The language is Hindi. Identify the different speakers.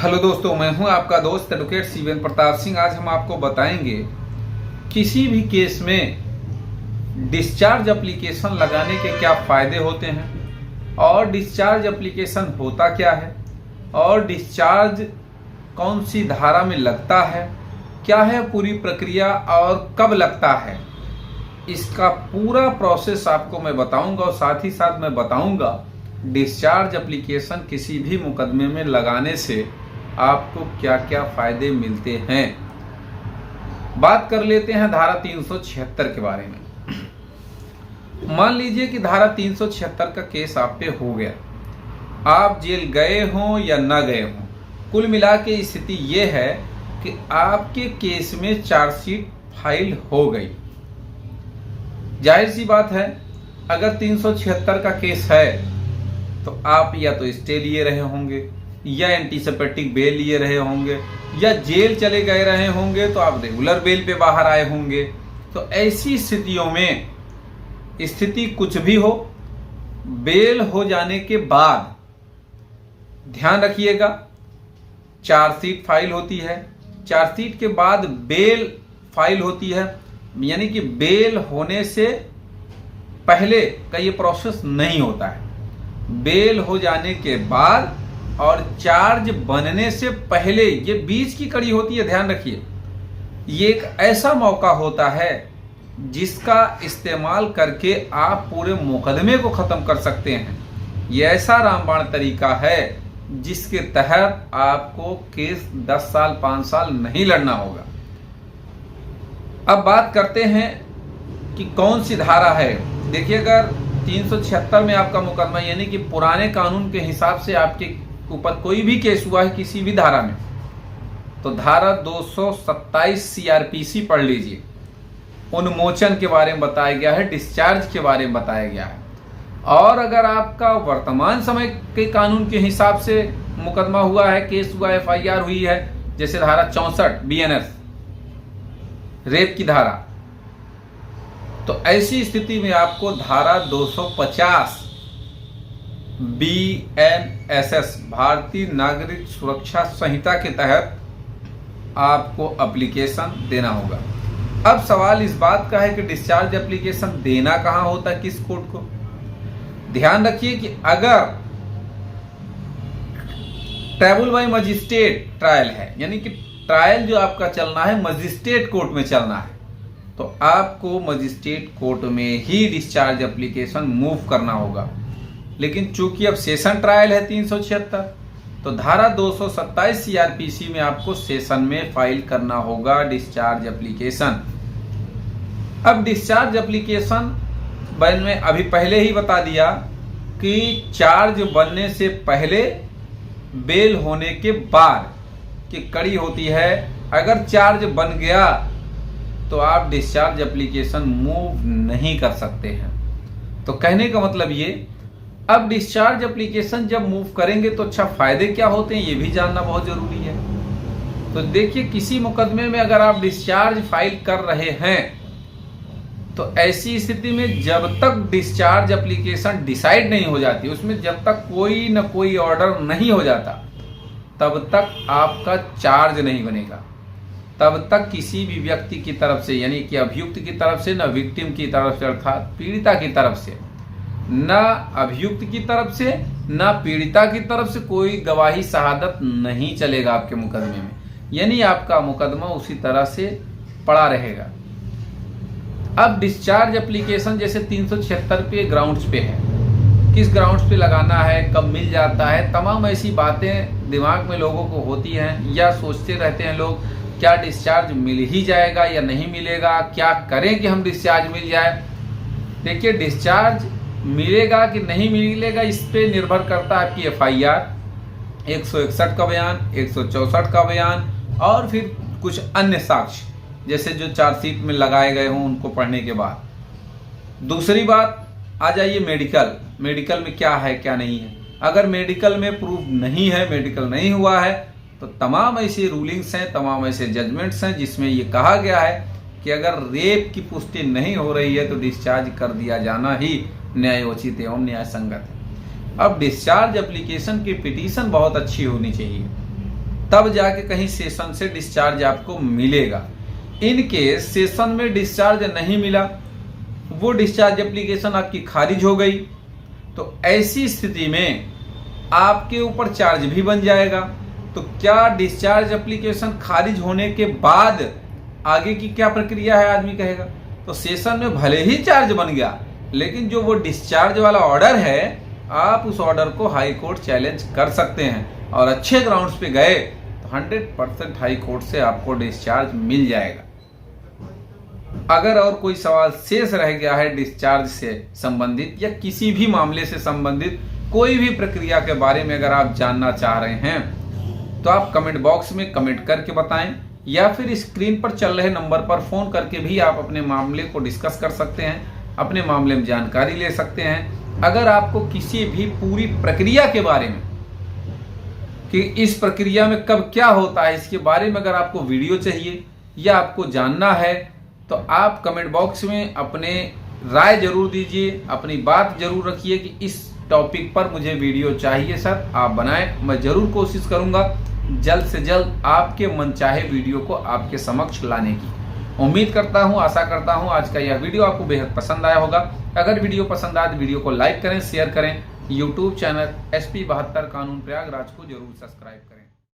Speaker 1: हेलो दोस्तों, मैं हूं आपका दोस्त एडवोकेट सीवेन प्रताप सिंह। आज हम आपको बताएंगे किसी भी केस में डिस्चार्ज एप्लीकेशन लगाने के क्या फायदे होते हैं और डिस्चार्ज एप्लीकेशन होता क्या है और डिस्चार्ज कौन सी धारा में लगता है, क्या है पूरी प्रक्रिया और कब लगता है। इसका पूरा प्रोसेस आपको मैं बताऊंगा और साथ ही साथ मैं बताऊंगा डिस्चार्ज एप्लीकेशन किसी भी मुकदमे में लगाने से आपको क्या क्या फायदे मिलते हैं। बात कर लेते हैं धारा 376 के बारे में। मान लीजिए कि धारा 376 का केस आप पे हो गया, आप जेल गए हों या ना गए हों, कुल मिला के स्थिति ये है कि आपके केस में चार्जशीट फाइल हो गई। जाहिर सी बात है, अगर 376 का केस है तो आप या तो स्टे लिए रहे होंगे या एंटीसिपेटिक बेल लिए रहे होंगे या जेल चले गए रहे होंगे तो आप रेगुलर बेल पे बाहर आए होंगे। तो ऐसी स्थितियों में स्थिति कुछ भी हो, बेल हो जाने के बाद ध्यान रखिएगा चार्जशीट फाइल होती है, चार्जशीट के बाद बेल फाइल होती है, यानी कि बेल होने से पहले का ये प्रोसेस नहीं होता है। बेल हो जाने के बाद और चार्ज बनने से पहले ये बीच की कड़ी होती है। ध्यान रखिए, ये एक ऐसा मौका होता है जिसका इस्तेमाल करके आप पूरे मुकदमे को खत्म कर सकते हैं। ये ऐसा रामबाण तरीका है जिसके तहत आपको केस 10 साल 5 साल नहीं लड़ना होगा। अब बात करते हैं कि कौन सी धारा है। देखिए, अगर 376 में आपका मुकदमा यानी कि पुराने कानून के हिसाब से आपके ऊपर कोई भी केस हुआ है किसी भी धारा में, तो धारा 227 सीआरपीसी पढ़ लीजिए। उन्मोचन के बारे में बताया गया है, डिस्चार्ज के बारे में बताया गया है। और अगर आपका वर्तमान समय के कानून के हिसाब से मुकदमा हुआ है, केस हुआ, एफआईआर हुई है, जैसे धारा 64 बीएनएस रेप की धारा, तो ऐसी स्थिति में आपको धारा 250 बीएनएसएस भारतीय नागरिक सुरक्षा संहिता के तहत आपको एप्लीकेशन देना होगा। अब सवाल इस बात का है कि डिस्चार्ज एप्लीकेशन देना कहां होता है, किस कोर्ट को। ध्यान रखिए कि अगर ट्राइबल बाय मजिस्ट्रेट ट्रायल है, यानी कि ट्रायल जो आपका चलना है मजिस्ट्रेट कोर्ट में चलना है, तो आपको मजिस्ट्रेट कोर्ट में ही डिस्चार्ज एप्लीकेशन मूव करना होगा। लेकिन चूंकि अब सेशन ट्रायल है 376, तो धारा 227 सीआरपीसी में आपको सेशन में फाइल करना होगा डिस्चार्ज एप्लीकेशन। अब डिस्चार्ज एप्लीकेशन मैंने अभी पहले ही बता दिया कि चार्ज बनने से पहले, बेल होने के बाद की कड़ी होती है। अगर चार्ज बन गया तो आप डिस्चार्ज एप्लीकेशन मूव नहीं कर सकते हैं। तो कहने का मतलब ये, अब डिस्चार्ज एप्लीकेशन जब मूव करेंगे तो अच्छा फायदे क्या होते हैं ये भी जानना बहुत जरूरी है। तो देखिए, किसी मुकदमे में अगर आप डिस्चार्ज फाइल कर रहे हैं तो ऐसी स्थिति में जब तक डिस्चार्ज एप्लीकेशन डिसाइड नहीं हो जाती, उसमें जब तक कोई न कोई ऑर्डर नहीं हो जाता, तब तक आपका चार्ज नहीं बनेगा। तब तक किसी भी व्यक्ति की तरफ से, यानी कि अभियुक्त की तरफ से, न विक्टिम की तरफ से अर्थात पीड़िता की तरफ से, न अभियुक्त की तरफ से, न पीड़िता की तरफ से कोई गवाही शहादत नहीं चलेगा आपके मुकदमे में। यानी आपका मुकदमा उसी तरह से पड़ा रहेगा। अब डिस्चार्ज एप्लीकेशन जैसे 376 पे ग्राउंड्स पे है, किस ग्राउंड्स पे लगाना है, कब मिल जाता है, तमाम ऐसी बातें दिमाग में लोगों को होती हैं या सोचते रहते हैं लोग, क्या डिस्चार्ज मिल ही जाएगा या नहीं मिलेगा, क्या करें कि हम डिस्चार्ज मिल जाए। देखिए, डिस्चार्ज मिलेगा कि नहीं मिलेगा इस पे निर्भर करता है आपकी एफआईआर, 161 का बयान, 164 का बयान और फिर कुछ अन्य साक्ष्य जैसे जो चार्जशीट में लगाए गए हों उनको पढ़ने के बाद। दूसरी बात आ जाइए मेडिकल में क्या है क्या नहीं है। अगर मेडिकल में प्रूफ नहीं है, मेडिकल नहीं हुआ है, तो तमाम ऐसी रूलिंग्स हैं, तमाम ऐसे जजमेंट्स हैं जिसमें ये कहा गया है कि अगर रेप की पुष्टि नहीं हो रही है तो डिस्चार्ज कर दिया जाना ही न्यायोचित एवं न्याय संगत है। अब डिस्चार्ज एप्लीकेशन की पिटीशन बहुत अच्छी होनी चाहिए। तब जाके कहीं सेशन से डिस्चार्ज आपको मिलेगा। इन केस सेशन में डिस्चार्ज नहीं मिला, वो डिस्चार्ज एप्लीकेशन आपकी खारिज हो गई, तो ऐसी स्थिति में आपके ऊपर चार्ज भी बन जाएगा। तो क्या डिस्चार्ज एप्लीकेशन खारिज होने के बाद आगे की क्या प्रक्रिया है, आदमी कहेगा। तो सेशन में भले ही चार्ज बन गया, लेकिन जो वो डिस्चार्ज वाला ऑर्डर है, आप उस ऑर्डर को हाई कोर्ट चैलेंज कर सकते हैं, और अच्छे ग्राउंड्स पे गए तो 100% हाई कोर्ट से आपको डिस्चार्ज मिल जाएगा। अगर और कोई सवाल शेष रह गया है डिस्चार्ज से संबंधित या किसी भी मामले से संबंधित कोई भी प्रक्रिया के बारे में अगर आप जानना चाह रहे हैं, तो आप कमेंट बॉक्स में कमेंट करके बताएं, या फिर स्क्रीन पर चल रहे नंबर पर फोन करके भी आप अपने मामले को डिस्कस कर सकते हैं, अपने मामले में जानकारी ले सकते हैं। अगर आपको किसी भी पूरी प्रक्रिया के बारे में, कि इस प्रक्रिया में कब क्या होता है, इसके बारे में अगर आपको वीडियो चाहिए या आपको जानना है, तो आप कमेंट बॉक्स में अपने राय जरूर दीजिए, अपनी बात जरूर रखिए कि इस टॉपिक पर मुझे वीडियो चाहिए सर, आप बनाएं। मैं जरूर कोशिश करूंगा जल्द से जल्द आपके मनचाहे वीडियो को आपके समक्ष लाने की। उम्मीद करता हूं, आशा करता हूं आज का यह वीडियो आपको बेहद पसंद आया होगा। अगर वीडियो पसंद आए तो वीडियो को लाइक करें, शेयर करें। यूट्यूब चैनल SP 72 कानून प्रयागराज को जरूर सब्सक्राइब करें।